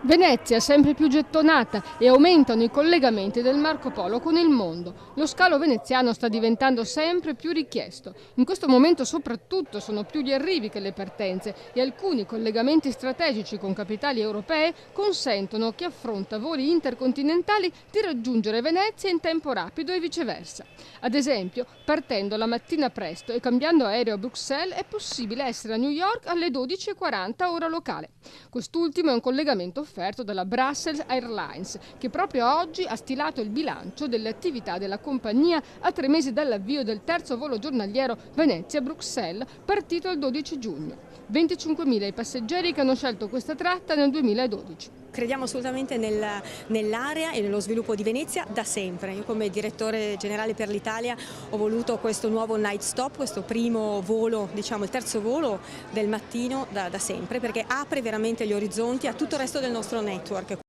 Venezia è sempre più gettonata e aumentano i collegamenti del Marco Polo con il mondo. Lo scalo veneziano sta diventando sempre più richiesto. In questo momento soprattutto sono più gli arrivi che le partenze e alcuni collegamenti strategici con capitali europee consentono a chi affronta voli intercontinentali di raggiungere Venezia in tempo rapido e viceversa. Ad esempio, partendo la mattina presto e cambiando aereo a Bruxelles è possibile essere a New York alle 12:40 ora locale. Quest'ultimo è un collegamento offerto dalla Brussels Airlines, che proprio oggi ha stilato il bilancio delle attività della compagnia a 3 mesi dall'avvio del terzo volo giornaliero Venezia-Bruxelles, partito il 12 giugno. 25.000 i passeggeri che hanno scelto questa tratta nel 2012. Crediamo assolutamente nell'area e nello sviluppo di Venezia da sempre. Io come direttore generale per l'Italia ho voluto questo nuovo night stop, questo primo volo, diciamo il terzo volo del mattino da sempre, perché apre veramente gli orizzonti a tutto il resto del nostro network.